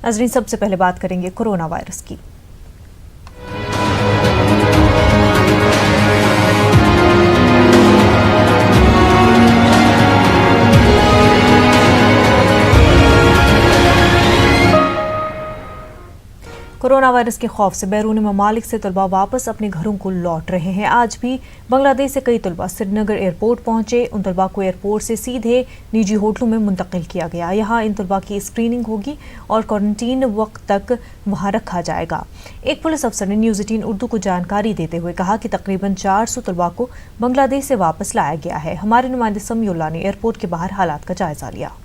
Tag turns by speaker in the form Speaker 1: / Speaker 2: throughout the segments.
Speaker 1: नाज़रीन, सबसे पहले बात करेंगे कोरोना वायरस की। कोरोना वायरस के खौफ से बैरूनी ममालिक से तलबा वापस अपने घरों को लौट रहे हैं। आज भी बांग्लादेश से कई तलबा श्रीनगर एयरपोर्ट पहुंचे। उन तलबा को एयरपोर्ट से सीधे निजी होटलों में मुंतकिल किया गया। यहाँ इन तलबा की स्क्रीनिंग होगी और क्वारंटीन वक्त तक वहाँ रखा जाएगा। एक पुलिस अफसर ने न्यूज़ 18 उर्दू को जानकारी देते हुए कहा कि तकरीबन 400 तलबा को बांग्लादेश से वापस लाया गया है। हमारे नुमाइंदे समीउल्लाह ने एयरपोर्ट के बाहर हालात का जायजा लिया।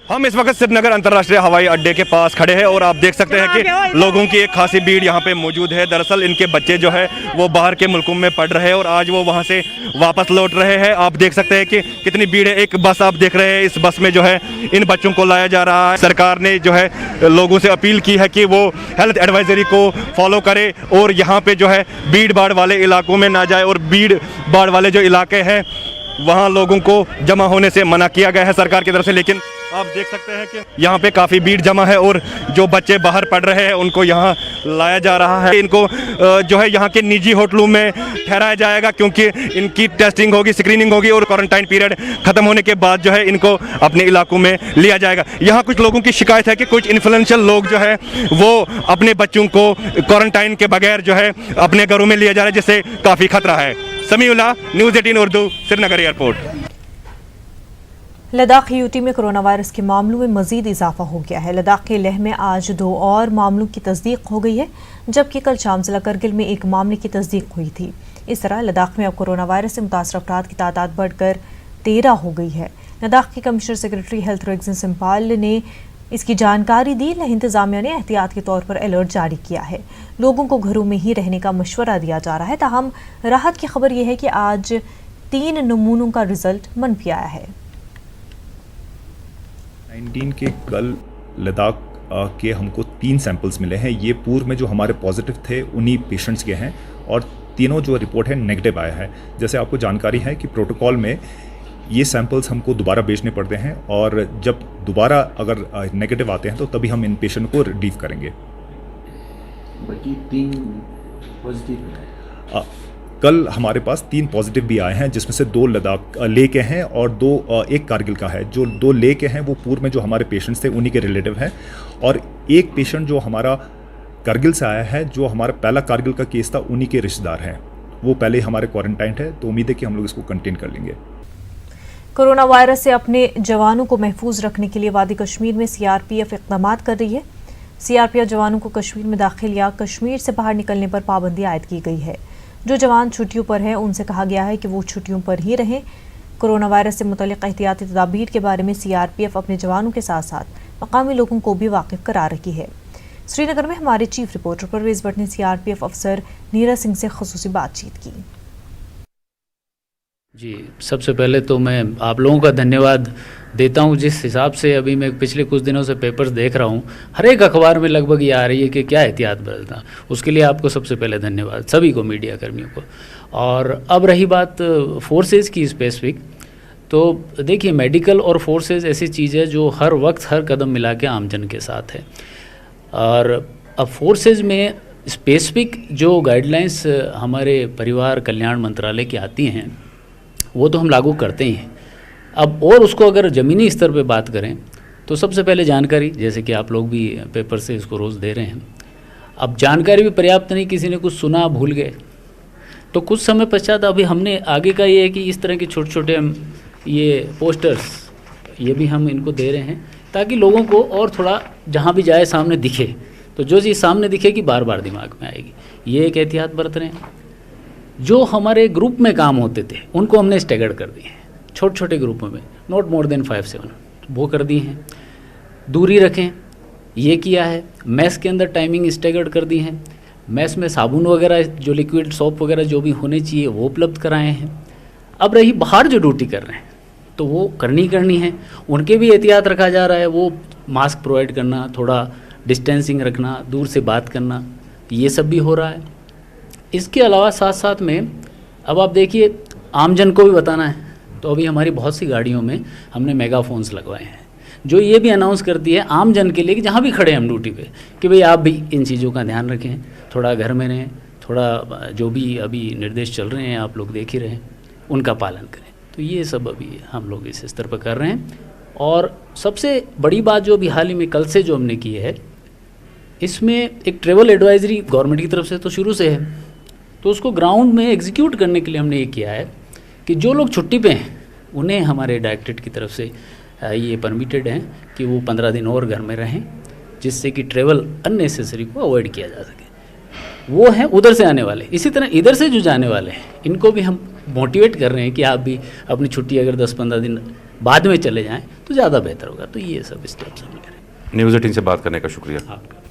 Speaker 2: हम इस वक्त श्रीनगर अंतर्राष्ट्रीय हवाई अड्डे के पास खड़े हैं और आप देख सकते हैं कि लोगों की एक खासी भीड़ यहाँ पे मौजूद है। दरअसल इनके बच्चे जो है वो बाहर के मुल्कों में पढ़ रहे हैं और आज वो वहाँ से वापस लौट रहे हैं। आप देख सकते हैं कि कितनी भीड़ है। एक बस आप देख रहे हैं, इस बस में जो है इन बच्चों को लाया जा रहा है। सरकार ने जो है लोगों से अपील की है कि वो हेल्थ एडवाइजरी को फॉलो करे और यहाँ पर जो है भीड़ भाड़ वाले इलाकों में ना जाए और भीड़ भाड़ वाले जो इलाके हैं वहाँ लोगों को जमा होने से मना किया गया है सरकार की तरफ से। लेकिन आप देख सकते हैं कि यहाँ पे काफ़ी भीड़ जमा है और जो बच्चे बाहर पढ़ रहे हैं उनको यहाँ लाया जा रहा है। इनको जो है यहाँ के निजी होटलों में ठहराया जाएगा क्योंकि इनकी टेस्टिंग होगी, स्क्रीनिंग होगी और क्वारंटाइन पीरियड ख़त्म होने के बाद जो है इनको अपने इलाकों में लिया जाएगा। यहाँ कुछ लोगों की शिकायत है कि कुछ इन्फ्लुएंशियल लोग जो है वो अपने बच्चों को क्वारंटाइन के बगैर जो है अपने घरों में लिया जा रहा है, जिससे काफ़ी खतरा है। Samiullah, news 18 Urdu, Srinagar airport.
Speaker 1: Ladakh UT में कोरोना वायरस के मामलों में मजीद इजाफा हो गया है। लद्दाख के लेह में आज 2 और मामलों की तस्दीक हो गई है, जबकि कल शाम जिला करगिल में एक मामले की तस्दीक हुई थी। इस तरह लद्दाख में अब कोरोना वायरस से मुतासर अफराद की तादाद बढ़कर 13 हो गई है। लद्दाख के कमिश्नर सेक्रेटरी हेल्थ रेगजिन सिम्पाल ने इसकी जानकारी दी। लेह इंतजामिया ने एहतियात के तौर पर अलर्ट जारी किया है। लोगों को घरों में ही रहने का मशवरा दिया जा रहा है। ताहम राहत की खबर यह है कि आज 3 नमूनों का रिजल्ट मनफी आया है।
Speaker 3: 19 के कल लद्दाख के हमको 3 सैंपल्स मिले हैं। ये पूर्व में जो हमारे पॉजिटिव थे उन्हीं पेशेंट्स के हैं और तीनों जो रिपोर्ट है नेगेटिव आया है। जैसे आपको जानकारी है कि प्रोटोकॉल में ये सैंपल्स हमको दोबारा भेजने पड़ते हैं और जब दोबारा अगर नेगेटिव आते हैं तो तभी हम इन पेशेंट को रिलीव करेंगे।
Speaker 4: बाकी 3 पॉजिटिव
Speaker 3: कल हमारे पास 3 पॉजिटिव भी आए हैं, जिसमें से 2 लद्दाख ले के हैं और 1 कारगिल का है। जो 2 ले के हैं वो पूर्व में जो हमारे पेशेंट्स थे उन्हीं के रिलेटिव हैं और एक पेशेंट जो हमारा कारगिल से आया है, जो हमारा पहला कारगिल का केस था, उन्हीं के रिश्तेदार हैं। वो पहले हमारे क्वारंटाइन है, तो उम्मीद है कि हम लोग इसको कंटेन कर लेंगे।
Speaker 1: कोरोना वायरस से अपने जवानों को महफूज रखने के लिए वादी कश्मीर में सीआरपीएफ इक़दाम कर रही है। सीआरपीएफ जवानों को कश्मीर में दाखिल या कश्मीर से बाहर निकलने पर पाबंदी आयद की गई है। जो जवान छुट्टियों पर हैं उनसे कहा गया है कि वो छुट्टियों पर ही रहें। कोरोना वायरस से मुतल्लिक़ एहतियाती तदाबीर के बारे में सीआरपीएफ अपने जवानों के साथ साथ मकामी लोगों को भी वाकिफ करा रही है। श्रीनगर में हमारे चीफ रिपोर्टर परवेज भट्ट ने सीआरपीएफ अफसर नीरज सिंह से ख़ुसूसी बातचीत की।
Speaker 4: जी, सबसे पहले तो मैं आप लोगों का धन्यवाद देता हूं। जिस हिसाब से अभी मैं पिछले कुछ दिनों से पेपर्स देख रहा हूं, हर एक अखबार में लगभग ये आ रही है कि क्या एहतियात बरतना। उसके लिए आपको सबसे पहले धन्यवाद, सभी को, मीडिया कर्मियों को। और अब रही बात फोर्सेज़ की स्पेसिफिक, तो देखिए मेडिकल और फोर्सेज़ ऐसी चीज़ है जो हर वक्त हर कदम मिला के आमजन के साथ है। और अब फोर्सेज़ में स्पेसिफिक जो गाइडलाइंस हमारे परिवार कल्याण मंत्रालय की आती हैं वो तो हम लागू करते ही हैं। अब और उसको अगर ज़मीनी स्तर पे बात करें तो सबसे पहले जानकारी, जैसे कि आप लोग भी पेपर से इसको रोज़ दे रहे हैं, अब जानकारी भी पर्याप्त नहीं, किसी ने कुछ सुना भूल गए, तो कुछ समय पश्चात अभी हमने आगे का ये है कि इस तरह के छोटे छोटे हम ये पोस्टर्स ये भी हम इनको दे रहे हैं ताकि लोगों को और थोड़ा जहाँ भी जाए सामने दिखे, तो जो चीज़ सामने दिखेगी बार बार दिमाग में आएगी। ये एक एहतियात बरत रहे हैं। जो हमारे ग्रुप में काम होते थे उनको हमने स्टैगर्ड कर दिए हैं, छोटे छोटे ग्रुपों में, नॉट मोर देन 5-7 वो कर दिए हैं। दूरी रखें ये किया है। मैस के अंदर टाइमिंग स्टैगर्ड कर दी है। मैस में साबुन वगैरह जो लिक्विड सोप वगैरह जो भी होने चाहिए वो उपलब्ध कराए हैं। अब रही बाहर जो ड्यूटी कर रहे हैं तो वो करनी है, उनके भी एहतियात रखा जा रहा है। वो मास्क प्रोवाइड करना, थोड़ा डिस्टेंसिंग रखना, दूर से बात करना, ये सब भी हो रहा है। इसके अलावा साथ साथ में अब आप देखिए आमजन को भी बताना है, तो अभी हमारी बहुत सी गाड़ियों में हमने मेगाफोन्स लगवाए हैं जो ये भी अनाउंस करती है आम जन के लिए कि जहाँ भी खड़े हैं हम ड्यूटी पे, कि भाई आप भी इन चीज़ों का ध्यान रखें, थोड़ा घर में रहें, थोड़ा जो भी अभी निर्देश चल रहे हैं आप लोग देख ही रहे हैं, उनका पालन करें। तो ये सब अभी हम लोग इस स्तर पर कर रहे हैं। और सबसे बड़ी बात जो अभी हाल ही में कल से जो हमने की है, इसमें एक ट्रैवल एडवाइजरी गवर्नमेंट की तरफ से तो शुरू से है, तो उसको ग्राउंड में एग्जीक्यूट करने के लिए हमने ये किया है कि जो लोग छुट्टी पे हैं उन्हें हमारे डायरेक्टरेट की तरफ से ये परमिटेड हैं कि वो 15 दिन और घर में रहें, जिससे कि ट्रैवल अननेसेसरी को अवॉइड किया जा सके। वो हैं उधर से आने वाले। इसी तरह इधर से जो जाने वाले हैं इनको भी हम मोटिवेट कर रहे हैं कि आप भी अपनी छुट्टी अगर 10-15 दिन बाद में चले जाएं तो ज़्यादा बेहतर होगा। तो ये सब स्टेप्स हम ले रहे हैं।
Speaker 5: न्यूज़ 18 से बात करने का शुक्रिया आपका।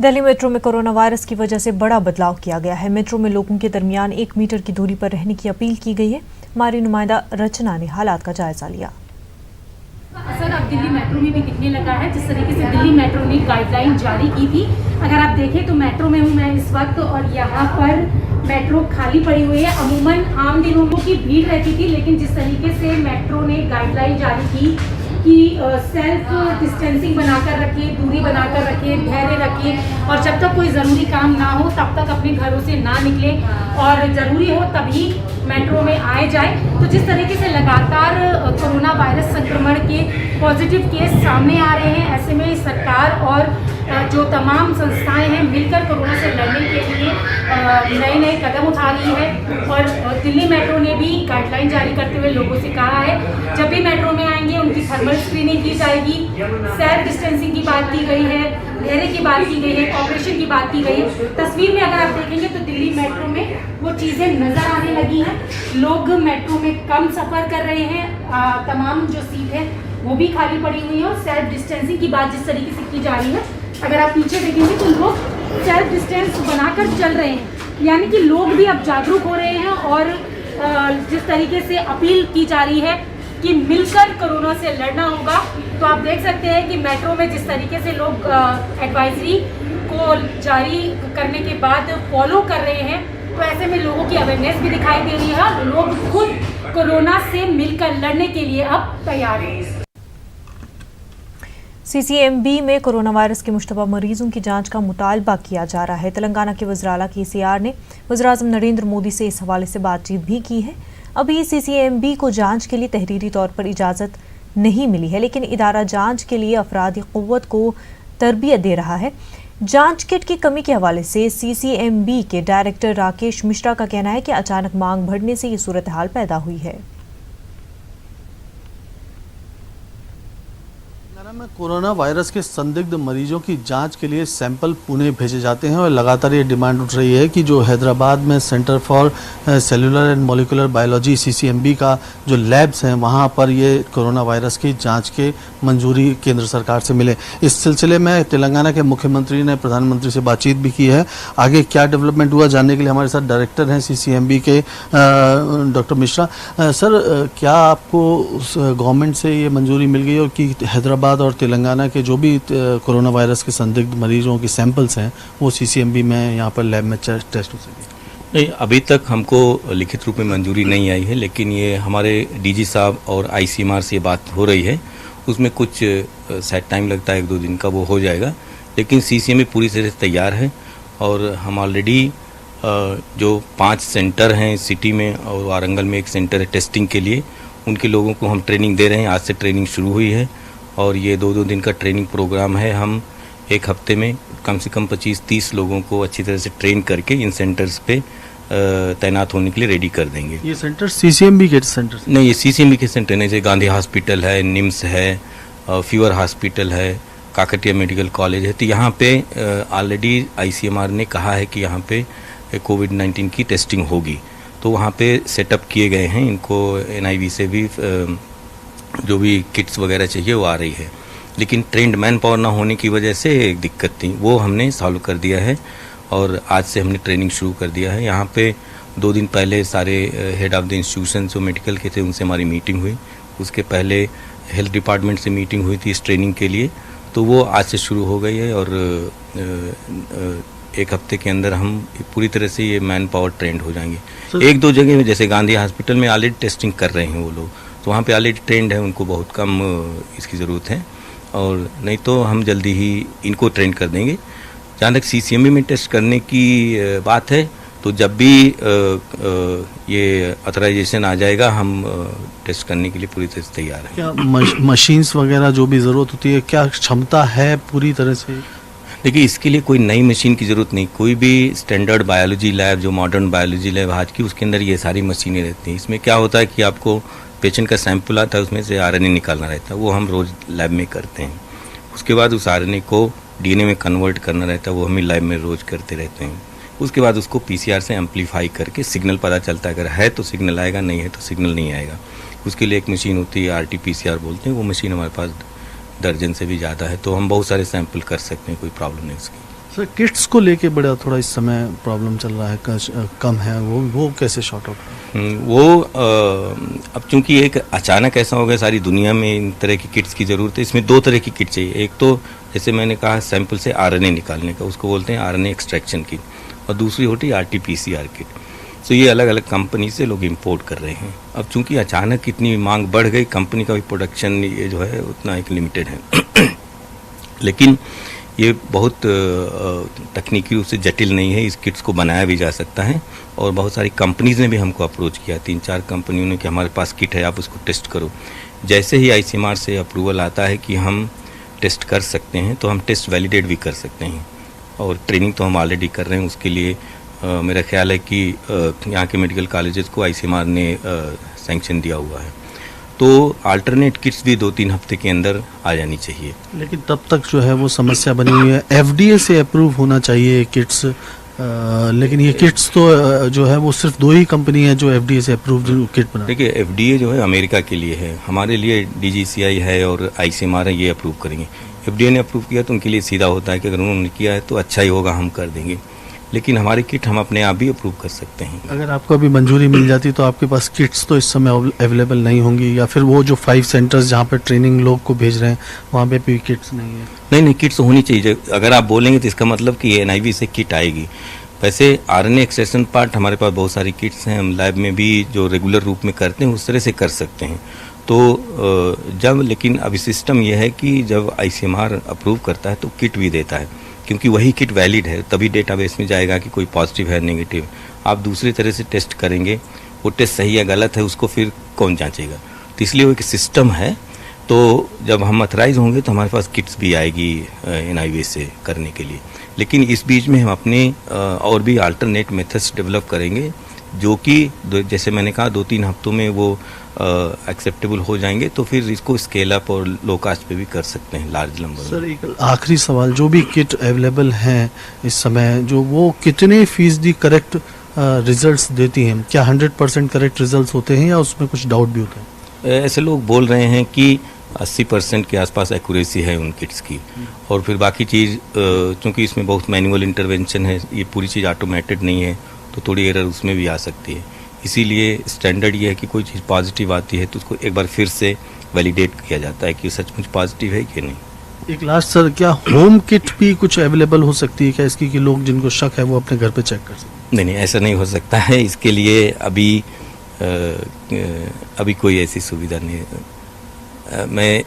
Speaker 1: दिल्ली मेट्रो में कोरोना वायरस की वजह से बड़ा बदलाव किया गया है। मेट्रो में लोगों के दरमियान 1 मीटर की दूरी पर रहने की अपील की गई है। हमारी नुमाइंदा रचना ने हालात का जायजा लिया।
Speaker 6: असर अब दिल्ली मेट्रो में भी दिखने लगा है। जिस तरीके से दिल्ली मेट्रो ने गाइडलाइन जारी की थी, अगर आप देखें तो मेट्रो में हूँ मैं इस वक्त और यहाँ पर मेट्रो खाली पड़ी हुई है। अमूमन आम दिनों की भीड़ रहती थी, लेकिन जिस तरीके से मेट्रो ने गाइडलाइन जारी की कि सेल्फ डिस्टेंसिंग बनाकर रखिए, दूरी बनाकर रखिए, धैर्य रखिए और जब तक कोई ज़रूरी काम ना हो तब तक अपने घरों से ना निकले और ज़रूरी हो तभी मेट्रो में आए जाए। तो जिस तरीके से लगातार कोरोना वायरस संक्रमण के पॉजिटिव केस सामने आ रहे हैं, ऐसे में सरकार और जो तमाम संस्थाएं हैं मिलकर कोरोना से लड़ने के लिए नए नए कदम उठा रही है। और दिल्ली मेट्रो ने भी गाइडलाइन जारी करते हुए लोगों से कहा है जब भी मेट्रो में आएंगे उनकी थर्मल स्क्रीनिंग की जाएगी, सेल्फ डिस्टेंसिंग की बात की गई है, धैर्य की बात की गई है, ऑपरेशन की बात की गई है। तस्वीर में अगर आप देखेंगे तो दिल्ली मेट्रो में वो चीज़ें नज़र आने लगी हैं। लोग मेट्रो में कम सफ़र कर रहे हैं, तमाम जो सीट है वो भी खाली पड़ी हुई है और सेल्फ डिस्टेंसिंग की बात जिस तरीके से की जा रही है, अगर आप पीछे देखेंगे तो लोग सेल्फ डिस्टेंस बनाकर चल रहे हैं, यानी कि लोग भी अब जागरूक हो रहे हैं। और जिस तरीके से अपील की जा रही है कि मिलकर कोरोना से लड़ना होगा, तो आप देख सकते हैं कि मेट्रो में जिस तरीके से लोग एडवाइजरी को जारी करने के बाद फॉलो कर रहे हैं, तो ऐसे में लोगों की अवेयरनेस भी दिखाई दे रही है। लोग खुद कोरोना से मिलकर लड़ने के लिए अब तैयार हैं।
Speaker 1: सीसीएमबी में कोरोना वायरस के मुश्तबा मरीजों की जांच का मुतालबा किया जा रहा है। तेलंगाना के वज़ीर-ए-आला केसीआर ने वज़ीर-ए-आज़म नरेंद्र मोदी से इस हवाले से बातचीत भी की है। अभी सीसीएमबी को जांच के लिए तहरीरी तौर पर इजाज़त नहीं मिली है, लेकिन इदारा जांच के लिए अफरादी क़ुव्वत को तरबियत दे रहा है। जांच किट की कमी के हवाले से सीसीएमबी के डायरेक्टर राकेश मिश्रा का कहना है कि अचानक मांग बढ़ने से ये सूरत हाल पैदा हुई है।
Speaker 7: में कोरोना वायरस के संदिग्ध मरीजों की जांच के लिए सैंपल पुणे भेजे जाते हैं और लगातार ये डिमांड उठ रही है कि जो हैदराबाद में centre for cellular and molecular biology CCMB का जो लैब्स हैं वहां पर ये कोरोना वायरस की जांच के मंजूरी केंद्र सरकार से मिले। इस सिलसिले में तेलंगाना के मुख्यमंत्री ने प्रधानमंत्री से बातचीत भी की है। आगे क्या डेवलपमेंट हुआ जानने के लिए हमारे साथ डायरेक्टर हैं सीसीएमबी के डॉक्टर मिश्रा। सर, क्या आपको गवर्नमेंट से ये मंजूरी मिल गई और कि हैदराबाद और तेलंगाना के जो भी कोरोना वायरस के संदिग्ध मरीजों की सैंपल्स हैं वो सीसीएमबी में यहाँ पर लैब में टेस्ट हो सके?
Speaker 8: नहीं, अभी तक हमको लिखित रूप में मंजूरी नहीं आई है, लेकिन ये हमारे डीजी साहब और आईसीएमआर से ये बात हो रही है। उसमें कुछ शायद टाइम लगता है, 1-2 दिन का, वो हो जाएगा। लेकिन सीसीएमबी पूरी तरह से तैयार है और हम ऑलरेडी जो 5 सेंटर हैं सिटी में और वारंगल में एक सेंटर है टेस्टिंग के लिए, उनके लोगों को हम ट्रेनिंग दे रहे हैं। आज से ट्रेनिंग शुरू हुई है और ये 2-2 दिन का ट्रेनिंग प्रोग्राम है। हम एक हफ्ते में कम से कम 25-30 लोगों को अच्छी तरह से ट्रेन करके इन सेंटर्स पे तैनात होने के लिए रेडी कर देंगे।
Speaker 7: ये सेंटर सीसीएमबी के सेंटर? नहीं,
Speaker 8: ये सीसीएमबी के सेंटर नहीं, जैसे गांधी हॉस्पिटल है, निम्स है, फीवर हॉस्पिटल है, काकटिया मेडिकल कॉलेज है। तो यहाँ पे ऑलरेडी आईसीएमआर ने कहा है कि यहाँ पे कोविड-19 की टेस्टिंग होगी, तो वहाँ पे सेटअप किए गए हैं। इनको एनआईवी से भी जो भी किट्स वगैरह चाहिए वो आ रही है, लेकिन ट्रेंड मैन पावर ना होने की वजह से एक दिक्कत थी, वो हमने सॉल्व कर दिया है और आज से हमने ट्रेनिंग शुरू कर दिया है। यहाँ पे 2 दिन पहले सारे हेड ऑफ द इंस्टीट्यूशन जो मेडिकल के थे उनसे हमारी मीटिंग हुई। उसके पहले हेल्थ डिपार्टमेंट से मीटिंग हुई थी इस ट्रेनिंग के लिए, तो वो आज से शुरू हो गई है और 1 हफ्ते के अंदर हम पूरी तरह से ये मैन पावर ट्रेंड हो जाएंगे। 1-2 जगह में जैसे गांधी हॉस्पिटल में ऑलरेडी टेस्टिंग कर रहे हैं वो लोग, तो वहाँ पे ऑलरेडी ट्रेंड है, उनको बहुत कम इसकी ज़रूरत है, और नहीं तो हम जल्दी ही इनको ट्रेंड कर देंगे। जहाँ तक CCMB में टेस्ट करने की बात है, तो जब भी ये ऑथराइजेशन आ जाएगा, हम टेस्ट करने के लिए पूरी तरह से तैयार हैं।
Speaker 7: क्या मशीन्स वगैरह जो भी ज़रूरत होती है, क्या क्षमता है पूरी तरह से?
Speaker 8: देखिए, इसके लिए कोई नई मशीन की ज़रूरत नहीं। कोई भी स्टैंडर्ड बायोलॉजी लैब, जो मॉडर्न बायोलॉजी लैब आज की, उसके अंदर ये सारी मशीनें रहती हैं। इसमें क्या होता है कि आपको पेशेंट का सैंपल आता है, उसमें से RNA निकालना रहता है, वो हम रोज़ लैब में करते हैं। उसके बाद उस RNA को DNA में कन्वर्ट करना रहता है, वो हम लैब में रोज़ करते रहते हैं। उसके बाद उसको PCR से एम्पलीफाई करके सिग्नल पता चलता है, अगर है तो सिग्नल आएगा, नहीं है तो सिग्नल नहीं आएगा। उसके लिए एक मशीन होती है, RT-PCR बोलते हैं, वो मशीन हमारे पास दर्जन से भी ज़्यादा है, तो हम बहुत सारे सैंपल कर सकते हैं, कोई प्रॉब्लम नहीं उसकी।
Speaker 7: सर, किट्स को लेके बड़ा थोड़ा इस समय प्रॉब्लम चल रहा है, कम है, वो कैसे शॉर्ट आउट?
Speaker 8: वो अब चूंकि एक अचानक ऐसा हो गया, सारी दुनिया में इन तरह की किट्स की ज़रूरत है। इसमें 2 तरह की किट चाहिए। एक तो जैसे मैंने कहा, सैंपल से RNA निकालने का, उसको बोलते हैं RNA एक्सट्रैक्शन किट, और दूसरी होती है RT-PCR किट। तो ये अलग अलग कंपनी से लोग इंपोर्ट कर रहे हैं। अब चूंकि अचानक इतनी मांग बढ़ गई, कंपनी का भी प्रोडक्शन ये जो है उतना एक लिमिटेड है लेकिन ये बहुत तकनीकी रूप से जटिल नहीं है, इस किट्स को बनाया भी जा सकता है। और बहुत सारी कंपनीज़ ने भी हमको अप्रोच किया, 3-4 कंपनियों ने, कि हमारे पास किट है, आप उसको टेस्ट करो। जैसे ही ICMR से अप्रूवल आता है कि हम टेस्ट कर सकते हैं, तो हम टेस्ट वैलिडेट भी कर सकते हैं, और ट्रेनिंग तो हम ऑलरेडी कर रहे हैं। उसके लिए मेरा ख्याल है कि यहाँ के मेडिकल कॉलेजेस को ICMR ने सैंक्शन दिया हुआ है, तो अल्टरनेट किट्स भी 2-3 हफ्ते के अंदर आ जानी चाहिए।
Speaker 7: लेकिन तब तक जो है वो समस्या बनी हुई है, FDA से अप्रूव होना चाहिए किट्स, लेकिन ये किट्स तो जो है वो सिर्फ 2 ही कंपनी है जो FDA से अप्रूव किट बना।
Speaker 8: देखिए, FDA जो है अमेरिका के लिए है, हमारे लिए DGCI है और ICMR है, ये अप्रूव करेंगे। FDA ने अप्रूव किया तो उनके लिए सीधा होता है कि अगर उन्होंने किया है तो अच्छा ही होगा, हम कर देंगे। लेकिन हमारी किट हम अपने आप भी अप्रूव कर सकते हैं।
Speaker 7: अगर आपको अभी मंजूरी मिल जाती तो आपके पास किट्स तो इस समय अवेलेबल नहीं होंगी, या फिर वो जो 5 सेंटर्स जहाँ पर ट्रेनिंग लोग को भेज रहे हैं वहाँ पे भी किट्स नहीं है?
Speaker 8: नहीं, किट्स होनी चाहिए। अगर आप बोलेंगे तो इसका मतलब कि NIV से किट आएगी। वैसे RNA एक्सट्रैक्शन पार्ट हमारे पास बहुत सारी किट्स हैं, हम लैब में भी जो रेगुलर रूप में करते हैं उस तरह से कर सकते हैं। तो जब, लेकिन अभी सिस्टम यह है कि जब ICMR अप्रूव करता है तो किट भी देता है, क्योंकि वही किट वैलिड है, तभी डेटाबेस में जाएगा कि कोई पॉजिटिव है, नेगेटिव। आप दूसरी तरह से टेस्ट करेंगे, वो टेस्ट सही या गलत है, उसको फिर कौन जांचेगा? तो इसलिए वो एक सिस्टम है। तो जब हम अथराइज होंगे तो हमारे पास किट्स भी आएगी NIV से करने के लिए। लेकिन इस बीच में हम अपने और भी अल्टरनेट मेथड्स डेवलप करेंगे, जो कि जैसे मैंने कहा 2-3 हफ्तों में वो एक्सेप्टेबल हो जाएंगे, तो फिर इसको स्केल अप और लो कास्ट पे भी कर सकते हैं लार्ज नंबर में।
Speaker 7: सर, एक आखिरी सवाल, जो भी किट अवेलेबल हैं इस समय, जो वो कितने फीसदी करेक्ट रिजल्ट्स देती हैं? क्या 100% करेक्ट रिजल्ट्स होते हैं या उसमें कुछ डाउट भी होता है?
Speaker 8: ऐसे लोग बोल रहे हैं कि 80% के आसपास एक्यूरेसी है उन किट्स की, और फिर बाकी चीज़ चूँकि इसमें बहुत मैनुअल इंटरवेंशन है, ये पूरी चीज़ ऑटोमेटेड नहीं है, तो थोड़ी एरर उसमें भी आ सकती है। इसीलिए स्टैंडर्ड ये है कि कोई चीज़ पॉजिटिव आती है तो उसको एक बार फिर से वैलिडेट किया जाता है कि सचमुच पॉजिटिव है कि नहीं।
Speaker 7: एक लास्ट सर, क्या होम किट भी कुछ अवेलेबल हो सकती है क्या इसकी, कि लोग जिनको शक है वो अपने घर पे चेक कर सकते?
Speaker 8: नहीं, ऐसा नहीं हो सकता है। इसके लिए अभी कोई ऐसी सुविधा नहीं है। मैं,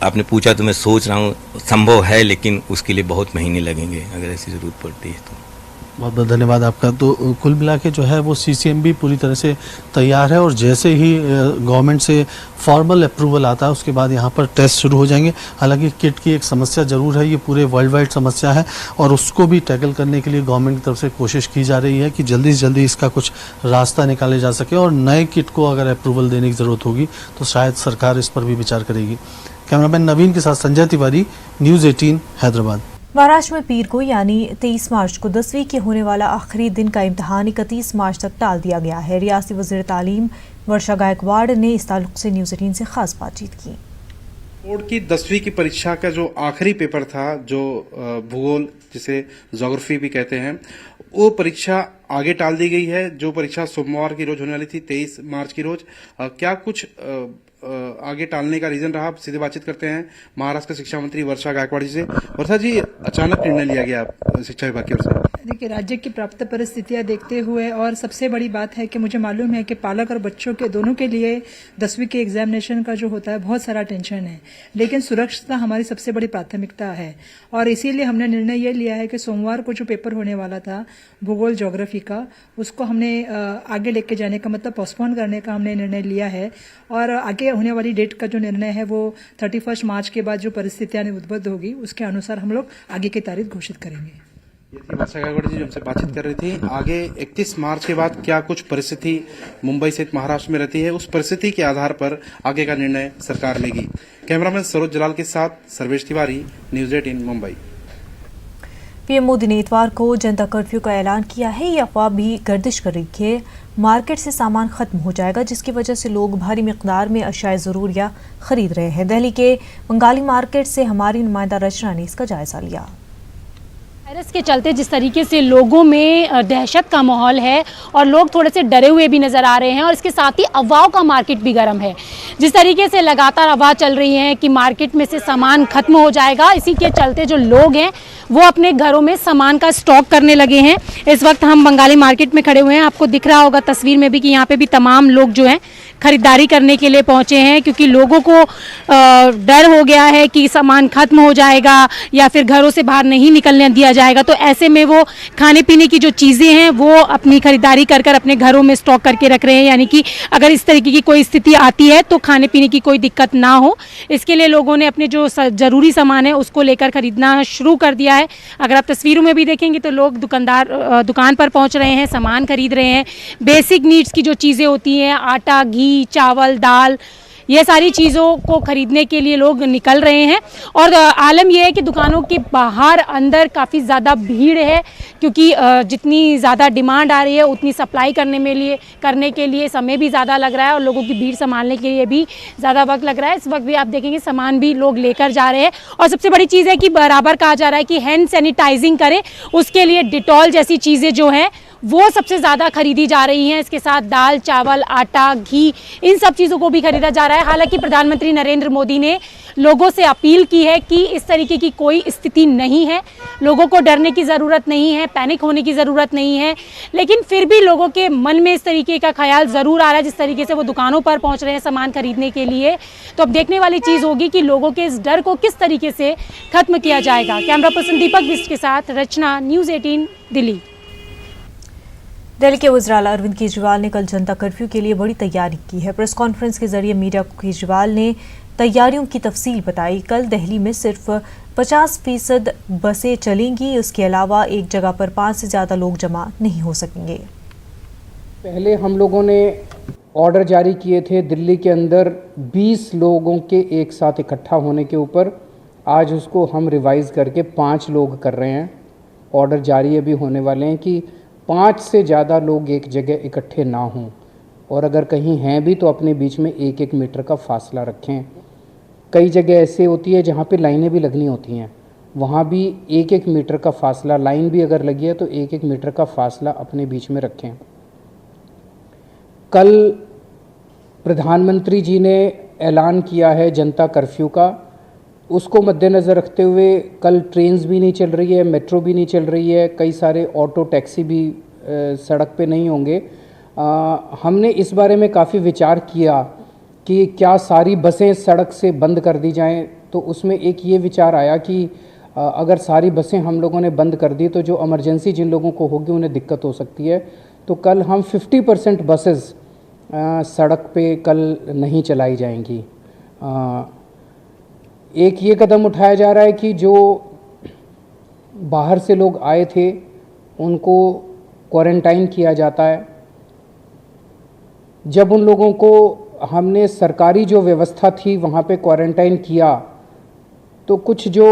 Speaker 8: आपने पूछा तो मैं सोच रहा हूँ, संभव है, लेकिन उसके लिए बहुत महीने लगेंगे अगर ऐसी ज़रूरत पड़ती है तो।
Speaker 7: बहुत बहुत धन्यवाद आपका। तो कुल मिला के जो है वो CCMB पूरी तरह से तैयार है, और जैसे ही गवर्नमेंट से फॉर्मल अप्रूवल आता है उसके बाद यहाँ पर टेस्ट शुरू हो जाएंगे। हालांकि किट की एक समस्या ज़रूर है, ये पूरे वर्ल्ड वाइड समस्या है, और उसको भी टैकल करने के लिए गवर्नमेंट की तरफ से कोशिश की जा रही है कि जल्दी से जल्दी इसका कुछ रास्ता निकाले जा सके, और नए किट को अगर अप्रूवल देने की ज़रूरत होगी तो शायद सरकार इस पर भी विचार करेगी। कैमरामैन नवीन के साथ संजय तिवारी, न्यूज़ 18 हैदराबाद।
Speaker 1: महाराष्ट्र में पीर को यानी 23 मार्च को 10वीं के होने वाला आखिरी दिन का इम्तिहान 31 मार्च तक टाल दिया गया है। रियासती वज़ीर तालीम वर्षा गायकवाड़ ने इस ताल्लुक से न्यूज़ 18 से खास बातचीत की।
Speaker 9: बोर्ड की 10वीं की परीक्षा का जो आखिरी पेपर था, जो भूगोल जिसे ज्योग्राफी भी कहते हैं, वो परीक्षा आगे टाल दी गई है। जो परीक्षा सोमवार की रोज होने वाली थी 23 मार्च की रोज, क्या कुछ आगे टालने का रीजन रहा? सीधे बातचीत करते हैं महाराष्ट्र के शिक्षा मंत्री वर्षा गायकवाड़ जी से। वर्षा जी, अचानक निर्णय लिया गया शिक्षा विभाग की ओर से?
Speaker 10: देखिए, राज्य की प्राप्त परिस्थितियां देखते हुए और सबसे बड़ी बात है कि मुझे मालूम है कि पालक और बच्चों के दोनों के लिए 10वीं के एग्जामिनेशन का जो होता है बहुत सारा टेंशन है, लेकिन सुरक्षा हमारी सबसे बड़ी प्राथमिकता है और इसीलिए हमने निर्णय ये लिया है कि सोमवार को जो पेपर होने वाला था भूगोल ज्योग्राफी का, उसको हमने आगे लेके जाने का मतलब पोस्टपोन करने का हमने निर्णय लिया है और आगे होने वाली डेट का जो निर्णय है वो 31 मार्च के बाद जो परिस्थितियां उद्भव होगी उसके अनुसार हम लोग आगे की तारीख घोषित करेंगे।
Speaker 9: ये थी वर्षा गायकवाड़ जी जो हमसे बातचीत कर रही थी। आगे 31 मार्च के बाद क्या कुछ परिस्थिति मुंबई सहित महाराष्ट्र में रहती है, उस परिस्थिति के आधार पर आगे का निर्णय सरकार लेगी। कैमरामैन सरोज जलाल के साथ सर्वेश तिवारी, न्यूज़ 18 मुंबई।
Speaker 1: पीएम मोदी ने इतवार को जनता कर्फ्यू का ऐलान किया है। ये अफवाह भी गर्दिश कर रही है मार्केट से सामान खत्म हो जाएगा, जिसकी वजह से लोग भारी मिकदार में अशाए ज़रूरिया खरीद रहे हैं। दिल्ली के बंगाली मार्केट से हमारी नुमाइंदा रचना ने इसका जायजा लिया।
Speaker 6: वायरस के चलते जिस तरीके से लोगों में दहशत का माहौल है और लोग थोड़े से डरे हुए भी नज़र आ रहे हैं और इसके साथ ही अफवाहों का मार्केट भी गर्म है। जिस तरीके से लगातार अफवाह चल रही है कि मार्केट में से सामान खत्म हो जाएगा, इसी के चलते जो लोग हैं वो अपने घरों में सामान का स्टॉक करने लगे हैं। इस वक्त हम बंगाली मार्केट में खड़े हुए हैं। आपको दिख रहा होगा तस्वीर में भी कि यहाँ पे भी तमाम लोग जो हैं खरीदारी करने के लिए पहुंचे हैं, क्योंकि लोगों को डर हो गया है कि सामान खत्म हो जाएगा या फिर घरों से बाहर नहीं निकलने दिया जाएगा। तो ऐसे में वो खाने पीने की जो चीज़ें हैं वो अपनी खरीदारी कर कर अपने घरों में स्टॉक करके रख रहे हैं, यानी कि अगर इस तरीके की कोई स्थिति आती है तो खाने पीने की कोई दिक्कत ना हो, इसके लिए लोगों ने अपने जो ज़रूरी सामान है उसको लेकर खरीदना शुरू कर दिया है। अगर आप तस्वीरों में भी देखेंगे तो लोग दुकान पर पहुंच रहे हैं, सामान खरीद रहे हैं। बेसिक नीड्स की जो चीज़ें होती हैं, आटा, घी, चावल, दाल, ये सारी चीज़ों को खरीदने के लिए लोग निकल रहे हैं। और आलम यह है कि दुकानों के बाहर अंदर काफ़ी ज़्यादा भीड़ है, क्योंकि जितनी ज़्यादा डिमांड आ रही है उतनी सप्लाई करने के लिए समय भी ज़्यादा लग रहा है और लोगों की भीड़ संभालने के लिए भी ज़्यादा वक्त लग रहा है। इस वक्त भी आप देखेंगे सामान भी लोग लेकर जा रहे हैं और सबसे बड़ी चीज़ है कि बराबर कहा जा रहा है कि हैंड सैनिटाइजिंग करें, उसके लिए डिटॉल जैसी चीज़ें जो हैं वो सबसे ज़्यादा खरीदी जा रही हैं। इसके साथ दाल, चावल, आटा, घी, इन सब चीज़ों को भी खरीदा जा रहा है। हालांकि प्रधानमंत्री नरेंद्र मोदी ने लोगों से अपील की है कि इस तरीके की कोई स्थिति नहीं है, लोगों को डरने की ज़रूरत नहीं है, पैनिक होने की ज़रूरत नहीं है, लेकिन फिर भी लोगों के मन में इस तरीके का ख्याल ज़रूर आ रहा है। जिस तरीके से वो दुकानों पर पहुंच रहे हैं सामान खरीदने के लिए, तो अब देखने वाली चीज़ होगी कि लोगों के इस डर को किस तरीके से खत्म किया जाएगा। कैमरा पर्सन दीपक बिस्ट के साथ रचना, न्यूज़ 18 दिल्ली।
Speaker 1: दिल्ली के वज़ीर-ए-आला अरविंद केजरीवाल ने कल जनता कर्फ्यू के लिए बड़ी तैयारी की है। प्रेस कॉन्फ्रेंस के जरिए मीडिया को केजरीवाल ने तैयारियों की तफसील बताई। कल दिल्ली में सिर्फ 50% बसें चलेंगी, उसके अलावा एक जगह पर 5 से ज़्यादा लोग जमा नहीं हो सकेंगे।
Speaker 11: पहले हम लोगों ने ऑर्डर जारी किए थे दिल्ली के अंदर 20 लोगों के एक साथ इकट्ठा होने के ऊपर। आज उसको हम रिवाइज़ करके 5 लोग कर रहे हैं। ऑर्डर जारी अभी होने वाले हैं कि 5 से ज़्यादा लोग एक जगह इकट्ठे ना हों, और अगर कहीं हैं भी तो अपने बीच में 1-1 मीटर का फासला रखें। कई जगह ऐसे होती है जहाँ पे लाइनें भी लगनी होती हैं, वहाँ भी 1-1 मीटर का फासला, लाइन भी अगर लगी है तो 1-1 मीटर का फासला अपने बीच में रखें। कल प्रधानमंत्री जी ने ऐलान किया है जनता कर्फ्यू का, उसको मद्देनज़र रखते हुए कल ट्रेन्स भी नहीं चल रही है, मेट्रो भी नहीं चल रही है, कई सारे ऑटो टैक्सी भी सड़क पे नहीं होंगे। हमने इस बारे में काफ़ी विचार किया कि क्या सारी बसें सड़क से बंद कर दी जाएं, तो उसमें एक ये विचार आया कि अगर सारी बसें हम लोगों ने बंद कर दी तो जो इमरजेंसी जिन लोगों को होगी उन्हें दिक्कत हो सकती है। तो कल हम 50% बसेस सड़क पे कल नहीं चलाई जाएंगी। एक ये कदम उठाया जा रहा है कि जो बाहर से लोग आए थे उनको क्वारंटाइन किया जाता है। जब उन लोगों को हमने सरकारी जो व्यवस्था थी वहाँ पे क्वारंटाइन किया तो कुछ जो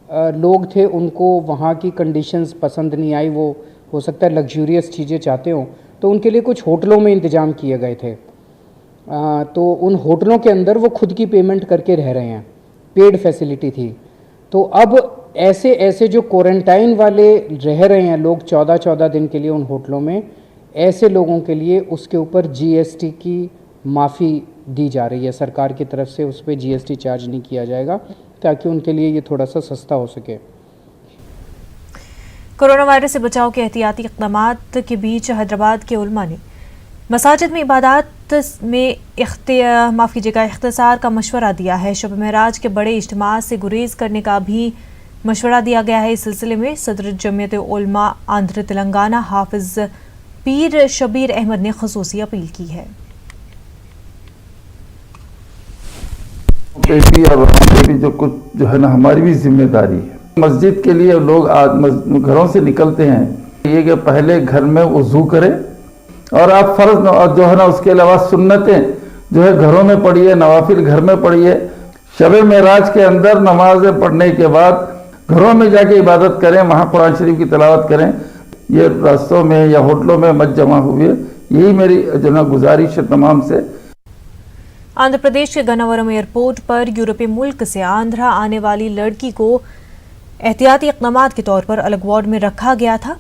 Speaker 11: लोग थे उनको वहाँ की कंडीशंस पसंद नहीं आई, वो हो सकता है लग्जूरियस चीज़ें चाहते हों, तो उनके लिए कुछ होटलों में इंतज़ाम किए गए थे। तो उन होटलों के अंदर वो खुद की पेमेंट करके रह रहे हैं, पेड फैसिलिटी थी। तो अब ऐसे जो क्वारंटाइन वाले रह रहे हैं लोग 14-14 दिन के लिए उन होटलों में, ऐसे लोगों के लिए उसके ऊपर GST की माफ़ी दी जा रही है सरकार की तरफ से, उस पर GST चार्ज नहीं किया जाएगा ताकि उनके लिए ये थोड़ा सा सस्ता हो सके।
Speaker 1: कोरोना वायरस से बचाव के एहतियाती इक़दामात के बीच हैदराबाद के उलमा ने मसाजिद में इबादत में इख्तिसार का मशवरा दिया है। शब महराज के बड़े इज्तिमा से गुरेज करने का भी मशवरा दिया गया है। इस सिलसिले में सदर जमीयत उलमा आंध्र तेलंगाना हाफिज पीर शबीर अहमद ने खुसूसी अपील की है।
Speaker 12: जो कुछ जो है ना हमारी भी जिम्मेदारी है। मस्जिद के लिए लोग घरों से निकलते हैं, ये कि पहले घर में वजू करें और आप फर्ज जो है ना उसके अलावा सुन्नतें जो है घरों में पढ़िए, नवाफिल घर में पढ़िए। शब महराज के अंदर नमाजें पढ़ने के बाद घरों में जाके इबादत करें, वहाँ कुरान शरीफ की तिलावत करें। ये रास्तों में या होटलों में मत जमा हुए, यही मेरी जो ना गुजारिश है तमाम से।
Speaker 1: आंध्र प्रदेश के गन्नावरम एयरपोर्ट पर यूरोपीय मुल्क से आंध्रा आने वाली लड़की को एहतियाती इक़दामात के तौर पर अलग वार्ड में रखा गया था।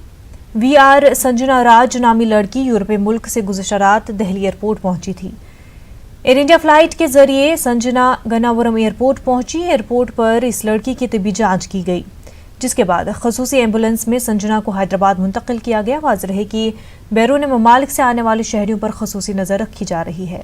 Speaker 1: VR संजना राज नामी लड़की यूरोपीय मुल्क से गुज़श्ता रात दिल्ली एयरपोर्ट पहुंची थी। एयर इंडिया फ्लाइट के जरिए संजना गन्नावरम एयरपोर्ट पहुंची। एयरपोर्ट पर इस लड़की की तिब्बी जांच की गई, जिसके बाद खसूसी एम्बुलेंस में संजना को हैदराबाद मुंतकिल किया गया। वाज़ेह है कि बैरून ममालिक से आने वाले शहरियों पर खसूसी नज़र रखी जा रही है।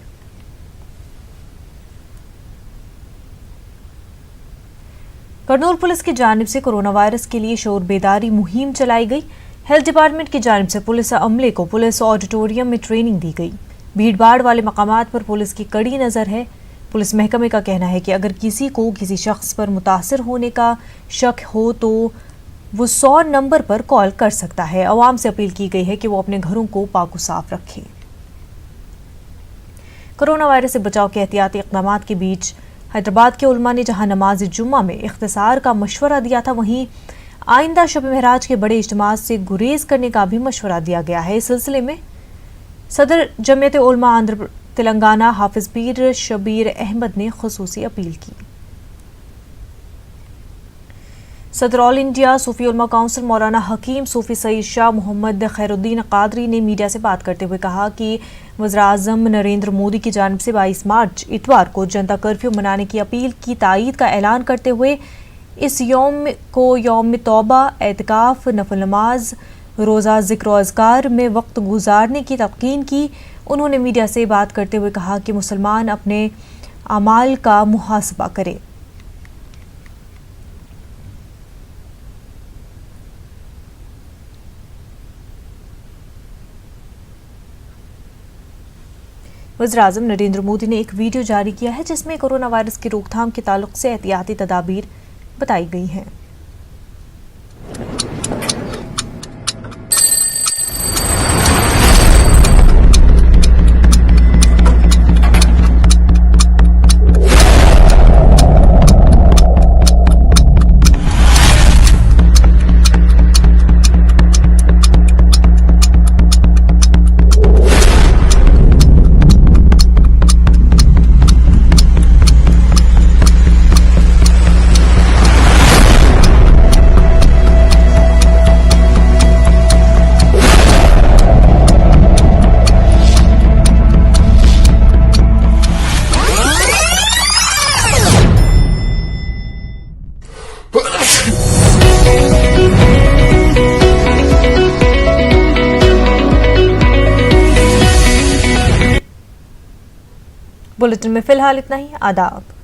Speaker 1: करनूल पुलिस की जानिब से कोरोना वायरस के लिए शोर बेदारी मुहिम चलाई गई। हेल्थ डिपार्टमेंट की जानिब से पुलिस अमले को पुलिस ऑडिटोरियम में ट्रेनिंग दी गई। भीड़ भाड़ वाले मकामात पर पुलिस की कड़ी नज़र है। पुलिस महकमे का कहना है कि अगर किसी को किसी शख्स पर मुतासिर होने का शक हो तो वो 100 नंबर पर कॉल कर सकता है। अवाम से अपील की गई है कि वो अपने घरों को पाक साफ रखें। कोरोना वायरस से बचाव के एहतियाती इक़दामात के बीच हैदराबाद के उलमा ने जहां नमाज जुम्मा में इख्तिसार का मशवरा दिया था, वहीं आइंदा शब महराज के बड़े इज्तिमा से गुरेज करने का भी मशवरा दिया गया है। इस सिलसिले में सदर जमीयत उलमा आंध्र तेलंगाना हाफिज पीर शबीर अहमद ने खुसूसी अपील की। सदर ऑल इंडिया सूफी उलमा काउंसिल मौलाना हकीम सूफी सईद शाह मोहम्मद खैरुद्दीन कादरी ने मीडिया से बात करते हुए कहा कि वज़ीर-ए-आज़म नरेंद्र मोदी की जानिब से 22 मार्च इतवार को जनता कर्फ्यू मनाने की अपील की तायीद का ऐलान करते हुए इस यौम को यौम तौबा, एतकाफ, नफल नमाज, रोज़ा, ज़िक्र और अज़कार में वक्त गुजारने की तलक़ीन की। उन्होंने मीडिया से बात करते हुए कहा कि मुसलमान अपने अमाल का मुहासबा करे। वज़ीर-ए-आज़म नरेंद्र मोदी ने एक वीडियो जारी किया है जिसमें कोरोना वायरस की रोकथाम के ताल्लुक से एहतियाती तदाबीर बताई गई हैं। बुलेटिन में फिलहाल इतना ही। आदाब।